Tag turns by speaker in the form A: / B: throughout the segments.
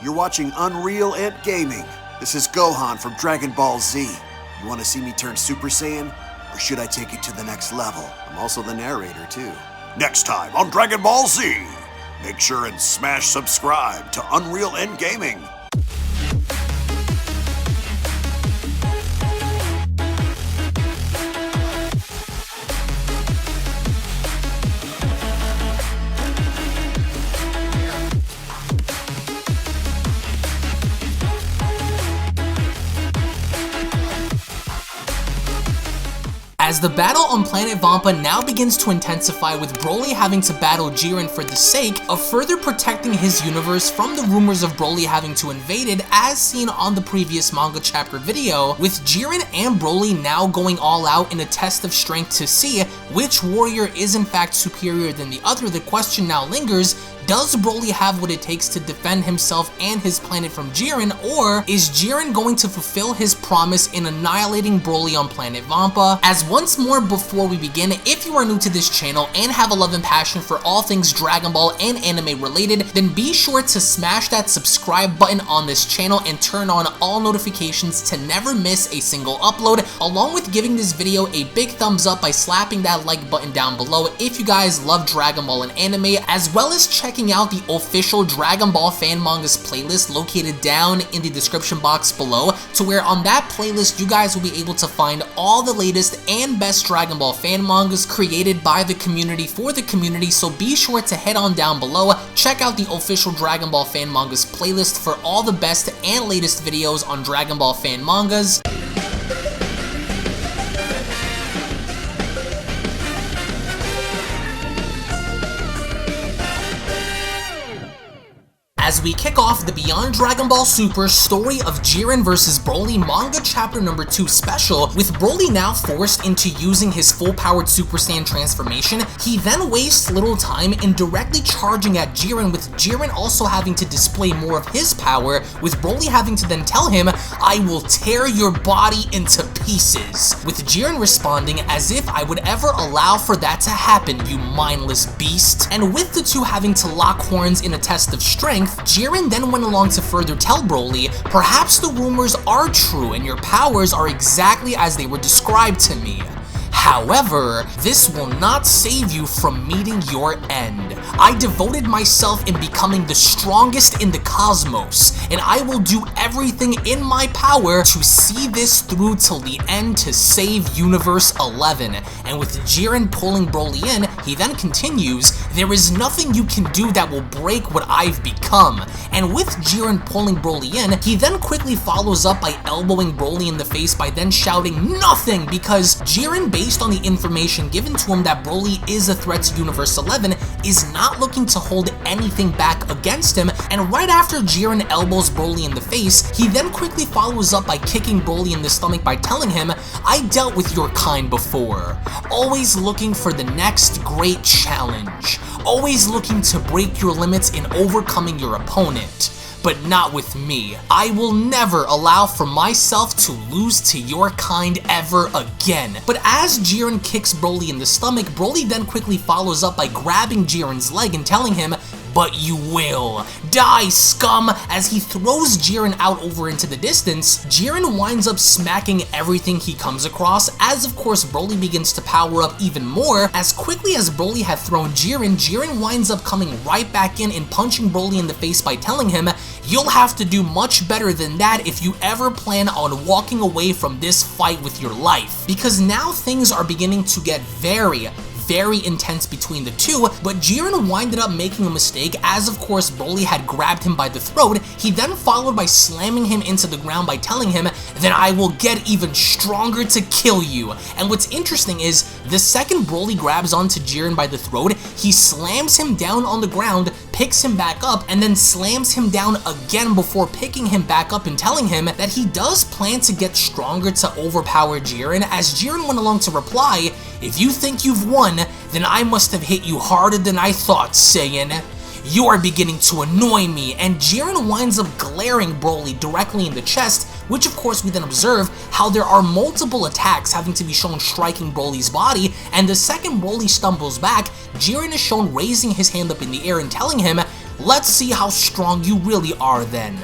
A: You're watching UnrealEntGaming. This is Gohan from Dragon Ball Z. You want to see me turn Super Saiyan? Or should I take it to the next level? I'm also the narrator, too. Next time on Dragon Ball Z, make sure and smash subscribe to UnrealEntGaming.
B: As the battle on planet Vampa now begins to intensify, with Broly having to battle Jiren for the sake of further protecting his universe from the rumors of Broly having to invade it, as seen on the previous manga chapter video, with Jiren and Broly now going all out in a test of strength to see which warrior is in fact superior than the other. The question now lingers: does Broly have what it takes to defend himself and his planet from Jiren, or is Jiren going to fulfill his promise in annihilating Broly on planet Vampa? As once more before we begin, if you are new to this channel and have a love and passion for all things Dragon Ball and anime related, then be sure to smash that subscribe button on this channel and turn on all notifications to never miss a single upload, along with giving this video a big thumbs up by slapping that like button down below if you guys love Dragon Ball and anime, as well as checking out the official Dragon Ball fan mangas playlist located down in the description box below, to where on that playlist you guys will be able to find all the latest and best Dragon Ball fan mangas created by the community for the community. So be sure to head on down below, check out the official Dragon Ball fan mangas playlist for all the best and latest videos on Dragon Ball fan mangas. As we kick off the Beyond Dragon Ball Super story of Jiren vs Broly manga chapter number 2 special, with Broly now forced into using his full-powered Super Saiyan transformation, he then wastes little time in directly charging at Jiren, with Jiren also having to display more of his power, with Broly having to then tell him, "I will tear your body into pieces," with Jiren responding, "As if I would ever allow for that to happen, you mindless beast." And with the two having to lock horns in a test of strength, Jiren then went along to further tell Broly, "Perhaps the rumors are true and your powers are exactly as they were described to me. However, this will not save you from meeting your end. I devoted myself in becoming the strongest in the cosmos, and I will do everything in my power to see this through till the end to save Universe 11. And with Jiren pulling Broly in, he then continues, "There is nothing you can do that will break what I've become." And with Jiren pulling Broly in, he then quickly follows up by elbowing Broly in the face by then shouting "nothing," because Jiren, based on the information given to him that Broly is a threat to Universe 11, is not looking to hold anything back against him. And right after Jiren elbows Broly in the face, he then quickly follows up by kicking Broly in the stomach by telling him, "I dealt with your kind before, always looking for the next great challenge, always looking to break your limits in overcoming your opponent. But not with me. I will never allow for myself to lose to your kind ever again." But as Jiren kicks Broly in the stomach, Broly then quickly follows up by grabbing Jiren's leg and telling him, "But you will. Die, scum!" As he throws Jiren out over into the distance, Jiren winds up smacking everything he comes across, as of course Broly begins to power up even more. As quickly as Broly had thrown Jiren, Jiren winds up coming right back in and punching Broly in the face by telling him, "You'll have to do much better than that if you ever plan on walking away from this fight with your life." Because now things are beginning to get very intense between the two, but Jiren winded up making a mistake, as of course Broly had grabbed him by the throat. He then followed by slamming him into the ground by telling him, "Then I will get even stronger to kill you." And what's interesting is, the second Broly grabs onto Jiren by the throat, he slams him down on the ground, picks him back up, and then slams him down again before picking him back up and telling him that he does plan to get stronger to overpower Jiren. As Jiren went along to reply, "If you think you've won, then I must have hit you harder than I thought, Saiyan. You are beginning to annoy me." And Jiren winds up glaring Broly directly in the chest, which of course we then observe how there are multiple attacks having to be shown striking Broly's body, and the second Broly stumbles back, Jiren is shown raising his hand up in the air and telling him, Let's see how strong you really are then.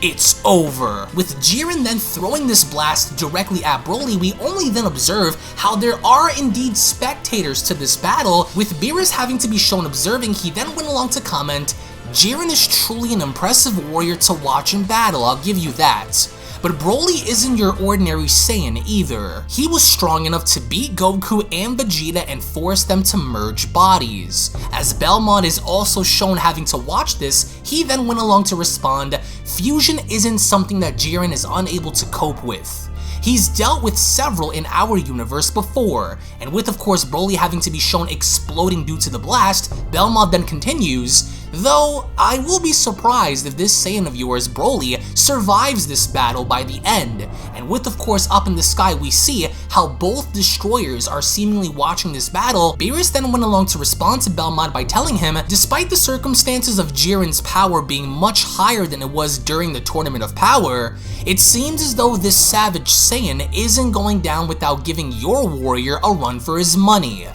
B: It's over. With Jiren then throwing this blast directly at Broly, we only then observe how there are indeed spectators to this battle. With Beerus having to be shown observing, he then went along to comment, "Jiren is truly an impressive warrior to watch in battle, I'll give you that. But Broly isn't your ordinary Saiyan either. He was strong enough to beat Goku and Vegeta and force them to merge bodies." As Belmont is also shown having to watch this, he then went along to respond, "Fusion isn't something that Jiren is unable to cope with. He's dealt with several in our universe before," and with of course Broly having to be shown exploding due to the blast, Belmont then continues, "Though I will be surprised if this Saiyan of yours, Broly, survives this battle by the end." And with of course up in the sky we see how both destroyers are seemingly watching this battle. Beerus then went along to respond to Belmont by telling him, despite the circumstances of Jiren's power being much higher than it was during the Tournament of Power, it seems as though this savage Saiyan isn't going down without giving your warrior a run for his money.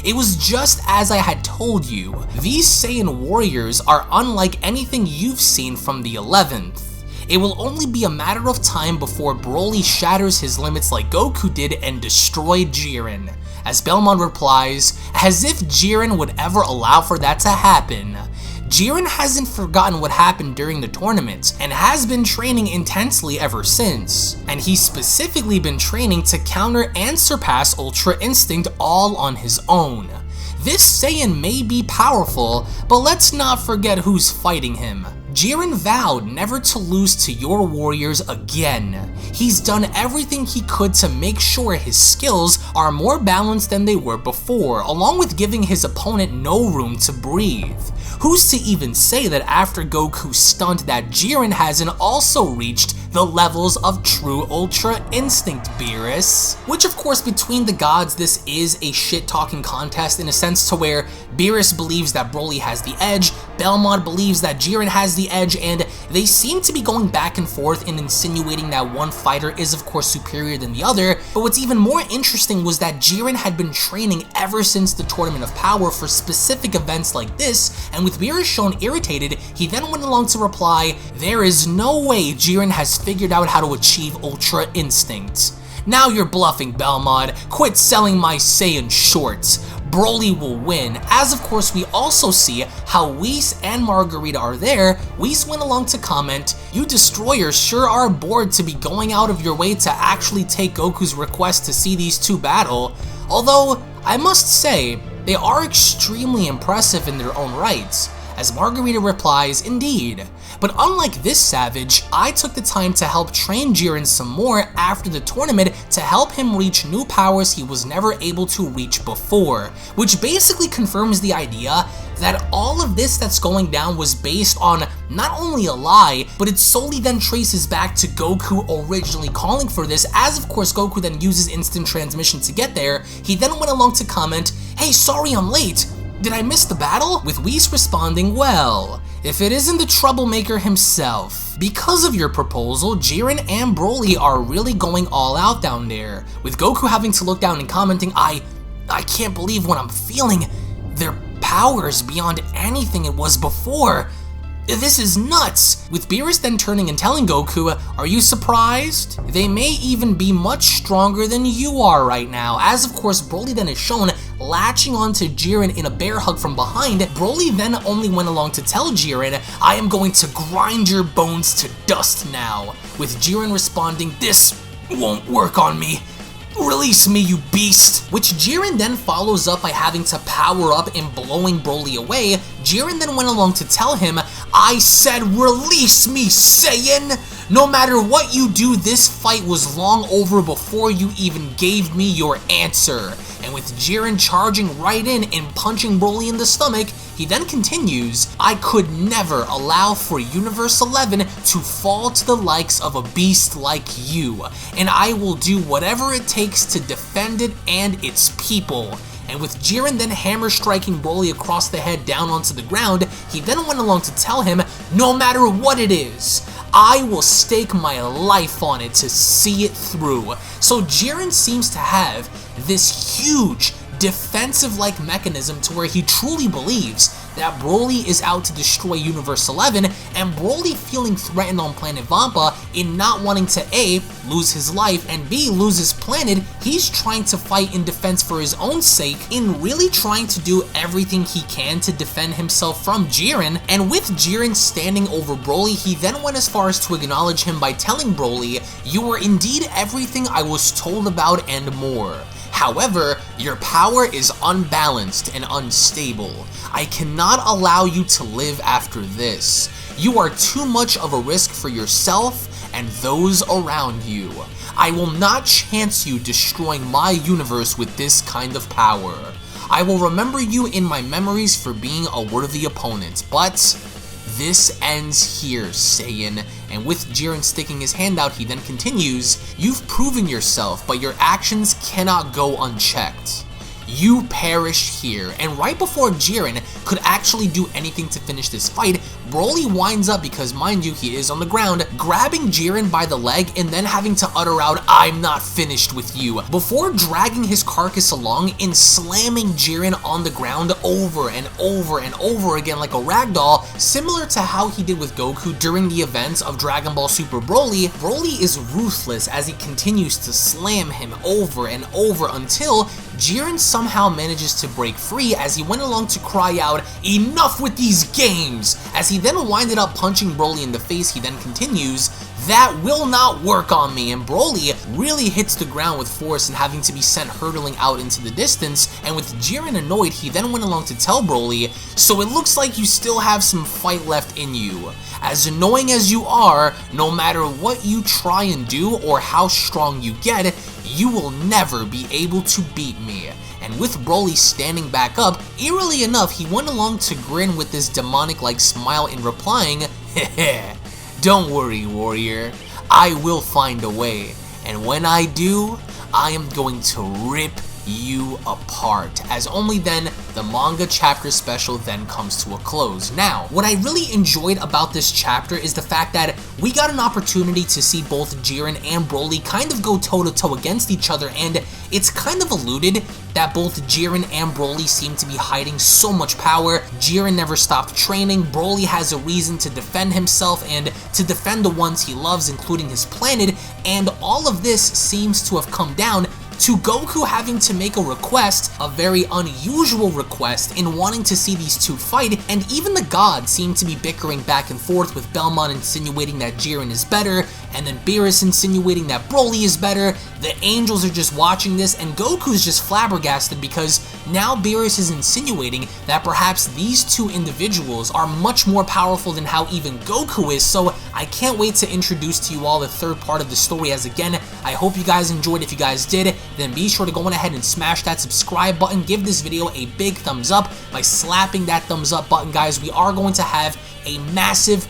B: It was just as I had told you. These Saiyan warriors are unlike anything you've seen from the 11th. It will only be a matter of time before Broly shatters his limits like Goku did and destroyed Jiren." As Belmont replies, "As if Jiren would ever allow for that to happen. Jiren hasn't forgotten what happened during the tournament and has been training intensely ever since. And he's specifically been training to counter and surpass Ultra Instinct all on his own. This Saiyan may be powerful, but let's not forget who's fighting him. Jiren vowed never to lose to your warriors again. He's done everything he could to make sure his skills are more balanced than they were before, along with giving his opponent no room to breathe. Who's to even say that after Goku's stunt that Jiren hasn't also reached the levels of true Ultra Instinct, Beerus?" Which of course between the gods this is a shit-talking contest in a sense to where Beerus believes that Broly has the edge, Belmont believes that Jiren has the edge, and they seem to be going back and forth in insinuating that one fighter is of course superior than the other. But what's even more interesting was that Jiren had been training ever since the Tournament of Power for specific events like this, and with Beerus shown irritated, he then went along to reply, "There is no way Jiren has figured out how to achieve Ultra Instinct. Now you're bluffing, Belmont. Quit selling my Saiyan short. Broly will win." As of course we also see how Whis and Margarita are there. Whis went along to comment, "You destroyers sure are bored to be going out of your way to actually take Goku's request to see these two battle. Although, I must say, they are extremely impressive in their own rights." As Margarita replies, "Indeed. But unlike this savage, I took the time to help train Jiren some more after the tournament to help him reach new powers he was never able to reach before." Which basically confirms the idea that all of this that's going down was based on not only a lie, but it solely then traces back to Goku originally calling for this, as of course Goku then uses instant transmission to get there. He then went along to comment, "Hey, sorry I'm late. Did I miss the battle?" With Whis responding, "Well, if it isn't the troublemaker himself. Because of your proposal, Jiren and Broly are really going all out down there." With Goku having to look down and commenting, I can't believe what I'm feeling. Their power is beyond anything it was before. This is nuts." With Beerus then turning and telling Goku, "Are you surprised? They may even be much stronger than you are right now." As of course Broly then is shown latching onto Jiren in a bear hug from behind. Broly then only went along to tell Jiren, "I am going to grind your bones to dust now." With Jiren responding, "This won't work on me. Release me, you beast." Which Jiren then follows up by having to power up and blowing Broly away. Jiren then went along to tell him, "I said release me, Saiyan! No matter what you do, this fight was long over before you even gave me your answer." And with Jiren charging right in and punching Broly in the stomach, he then continues, "I could never allow for Universe 11 to fall to the likes of a beast like you, and I will do whatever it takes to defend it and its people." And with Jiren then hammer striking Broly across the head down onto the ground, he then went along to tell him, "No matter what it is, I will stake my life on it to see it through." So Jiren seems to have this huge defensive-like mechanism to where he truly believes that Broly is out to destroy Universe 11, and Broly feeling threatened on planet Vampa in not wanting to A, lose his life, and B, lose his planet, he's trying to fight in defense for his own sake, in really trying to do everything he can to defend himself from Jiren. And with Jiren standing over Broly, he then went as far as to acknowledge him by telling Broly, "You are indeed everything I was told about and more. However, your power is unbalanced and unstable. I cannot allow you to live after this. You are too much of a risk for yourself and those around you. I will not chance you destroying my universe with this kind of power. I will remember you in my memories for being a worthy opponent, but this ends here, Saiyan." And with Jiren sticking his hand out, he then continues, "You've proven yourself, but your actions cannot go unchecked. You perished here." And right before Jiren could actually do anything to finish this fight, Broly winds up, because mind you, he is on the ground, grabbing Jiren by the leg and then having to utter out, "I'm not finished with you," before dragging his carcass along and slamming Jiren on the ground over and over and over again like a ragdoll, similar to how he did with Goku during the events of Dragon Ball Super Broly. Broly is ruthless as he continues to slam him over and over until Jiren somehow manages to break free as he went along to cry out, "Enough with these games!" As he then winded up punching Broly in the face, he then continues, "That will not work on me," and Broly really hits the ground with force and having to be sent hurtling out into the distance. And with Jiren annoyed, he then went along to tell Broly, "So it looks like you still have some fight left in you. As annoying as you are, no matter what you try and do or how strong you get, you will never be able to beat me." And with Broly standing back up, eerily enough, he went along to grin with this demonic-like smile in replying, "Heh, don't worry, warrior. I will find a way. And when I do, I am going to rip you apart." As only then, the manga chapter special then comes to a close. Now, what I really enjoyed about this chapter is the fact that we got an opportunity to see both Jiren and Broly kind of go toe-to-toe against each other, and it's kind of alluded that both Jiren and Broly seem to be hiding so much power. Jiren never stopped training, Broly has a reason to defend himself and to defend the ones he loves, including his planet, and all of this seems to have come down to Goku having to make a request, a very unusual request, in wanting to see these two fight, and even the gods seem to be bickering back and forth, with Belmont insinuating that Jiren is better, and then Beerus insinuating that Broly is better. The angels are just watching this, and Goku's just flabbergasted because now Beerus is insinuating that perhaps these two individuals are much more powerful than how even Goku is. So I can't wait to introduce to you all the third part of the story, as again, I hope you guys enjoyed. If you guys did, then be sure to go on ahead and smash that subscribe button. Give this video a big thumbs up by slapping that thumbs up button, guys. We are going to have a massive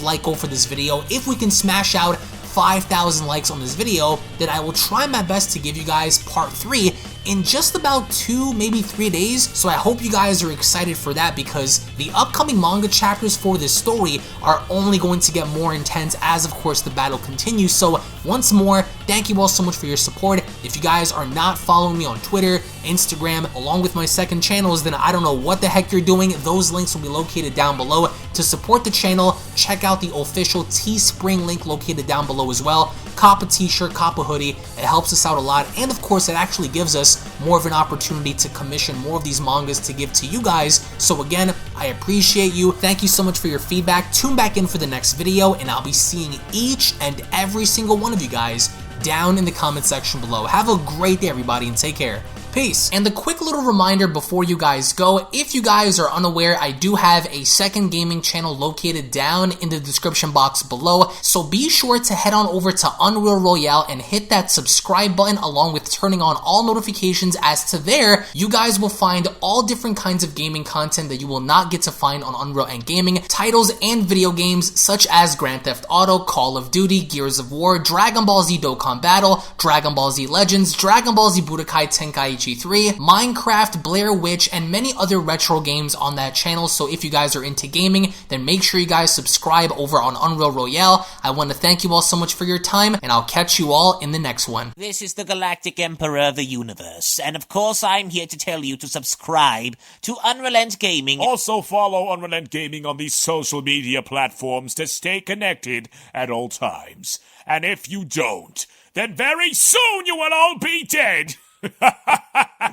B: like goal for this video. If we can smash out 5,000 likes on this video, then I will try my best to give you guys part 3 in just about 2, maybe 3 days. So I hope you guys are excited for that, because the upcoming manga chapters for this story are only going to get more intense as, of course, the battle continues. So once more, thank you all so much for your support. If you guys are not following me on Twitter, Instagram, along with my second channels, then I don't know what the heck you're doing. Those links will be located down below. To support the channel, check out the official Teespring link located down below as well. Cop a t-shirt, cop a hoodie. It helps us out a lot, and of course, it actually gives us more of an opportunity to commission more of these mangas to give to you guys. So again, I appreciate you. Thank you so much for your feedback. Tune back in for the next video, and I'll be seeing each and every single one of you guys down in the comment section below. Have a great day, everybody, and take care. Peace. And a quick little reminder before you guys go, if you guys are unaware, I do have a second gaming channel located down in the description box below, so be sure to head on over to Unreal Royale and hit that subscribe button along with turning on all notifications, as to there, you guys will find all different kinds of gaming content that you will not get to find on UnrealEntGaming, titles and video games such as Grand Theft Auto, Call of Duty, Gears of War, Dragon Ball Z Dokkan Battle, Dragon Ball Z Legends, Dragon Ball Z Budokai Tenkaichi Tenchi 3, Minecraft, Blair Witch, and many other retro games on that channel. So if you guys are into gaming, then make sure you guys subscribe over on Unreal Royale. I want to thank you all so much for your time, and I'll catch you all in the next one.
C: This is the Galactic Emperor of the Universe, and of course I'm here to tell you to subscribe to UnrealEntGaming.
D: Also follow UnrealEntGaming on these social media platforms to stay connected at all times. And if you don't, then very soon you will all be dead!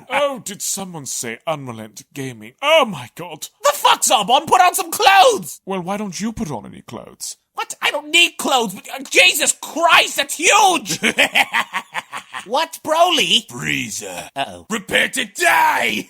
D: Oh, did someone say UnrealEntGaming? Oh my god.
C: The fuck's up, on? Put on some clothes!
D: Well, why don't you put on any clothes?
C: What? I don't need clothes. Jesus Christ, that's huge! What, Broly?
D: Freezer.
C: Uh-oh.
D: Prepare to die!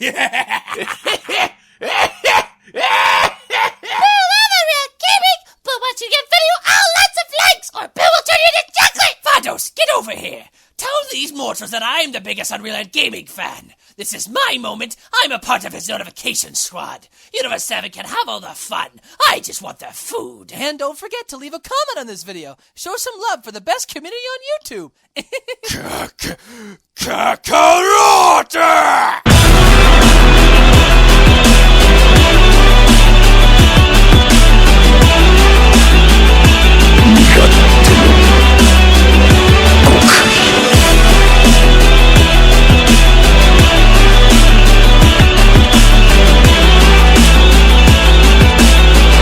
E: But once you get video, lots of likes, or Bill will turn you into chocolate! Vados, get over here! Tell these mortals that I'm the biggest UnrealEntGaming fan. This is my moment. I'm a part of his notification squad. Universe 7 can have all the fun. I just want the food.
F: And don't forget to leave a comment on this video. Show some love for the best community on YouTube.
D: Kakarot!